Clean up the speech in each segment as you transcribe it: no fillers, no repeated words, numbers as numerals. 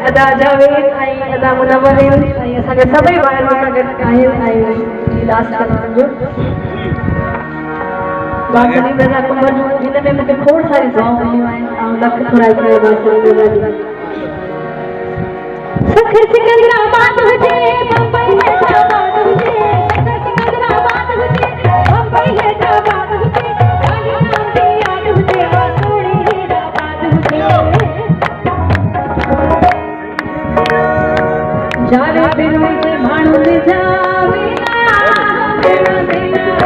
अदा जावेद ऐं अदा मुनव्वरीन ऐं असांखे सभई ॿाहिरि सां गॾु आहिनि ऐं लास्ट करण जो बासरी मेरा कुंभ जो हिन में मूंखे खोड़ सारी दुआऊं मिलियूं आहिनि ऐं लख थोराई करे बासरी मेरा जी सखर सिकंदराबाद हुजे बम्बई हैदराबाद हुजे सखर सिकंदराबाद हुजे बम्बई हैदराबाद हुजे गाली नाम दी याद हुजे सोनी हैदराबाद हुजे जावे बिनु जे भाणु ने जावे मेरा दिल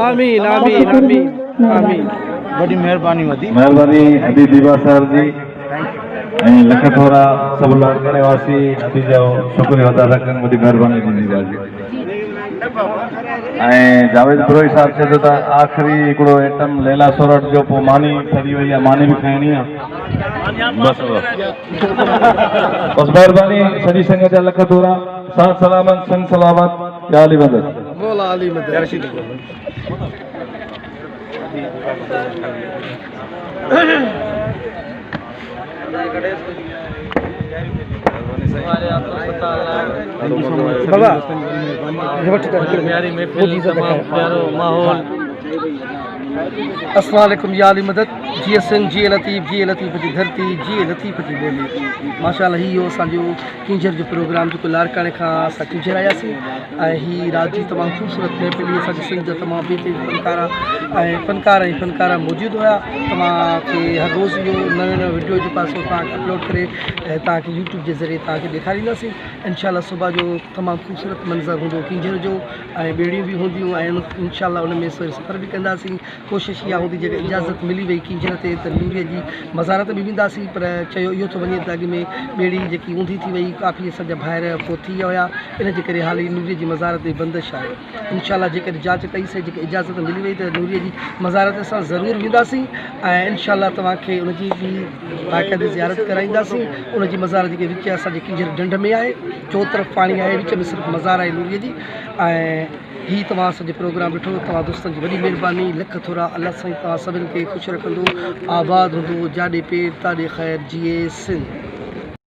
आमीन आमीन आमीन आमीन बड़ी मेहरबानी हबीब दीवा सर जी लख थोरा सब लाड़काने वासी अभी जो शुक्रिया अदा रखन बड़ी मेहरबानी दीवा जी जावेद ब्रोई साहब चए तो आखिरी हिकिड़ो आइटम लैला सोरठ जो पोइ मानी ठही वई आहे मानी भी खाइणी आहे बस मेहरबानी सॼी संगत जा लख थोरा साथ सलामत संग सलामत या अली मदद मौला अली मदद बाबा प्यारी महफिल तमाम प्यारो माहौल अस्सलाम वालेकुम या अली मदद जी सिंह जी लतीफ़ जी धरती जी लतीफ़ जी बोली माशाल्लाह ही असांजो किंजर जो प्रोग्राम जो लाड़काने खां असां किंजर आयासीं ऐं ही रात जी तमामु ख़ूबसूरत महफ़िल असांजे सिंध जा तमामु बेहतरीन फनकारा मौजूदु हुआ तव्हांखे हर रोज़ इहो नवे नवे वीडियो जो पासो तव्हांखे अपलोड करे तव्हांखे यूट्यूब जे ज़रिए तव्हांखे ॾेखारींदासीं इंशाल्लाह सुबुह जो तमामु ख़ूबसूरत मंज़र हूंदो किंजर जो ऐं ॿेड़ियूं बि हूंदियूं ऐं इंशाल्लाह उन में सफ़र बि कंदासीं कोशिशि इहा हूंदी जेका इजाज़त मिली वई किंजर ते त नूरीअ जी मज़ारत बि वेंदासीं पर चयो इहो थो वञे त अॻु में ॿेड़ी जेकी ऊंधी थी वई काफ़ी असांजा ॿाहिरि पोइ थी विया हुया इन जे करे हाली नूरीअ जी मज़ारत जी बंदिश आहे इंशाल्लाह जेकॾहिं जांच कईसीं जेके इजाज़त मिली वई त नूरीअ जी मज़ारत असां ज़रूरु वेंदासीं ऐं इंशाल्लाह तव्हांखे उनजी बि बाक़ाइदे ज़ियारत कराईंदासीं उनजी मज़ार जेके विच असांजे किंजर ढंढ में आहे चो तरफ़ पाणी आहे विच में सिर्फ़ु मज़ार आहे नूरीअ जी ऐं ही तव्हां असांजो प्रोग्राम ॾिठो तव्हां दोस्तनि जी वॾी महिरबानी लख थोरा अलाह साईं तव्हां सभिनि खे ख़ुशि रखंदो आबाद हूंदो जाॾे पेर ताॾे ख़ैर जीए सिंध।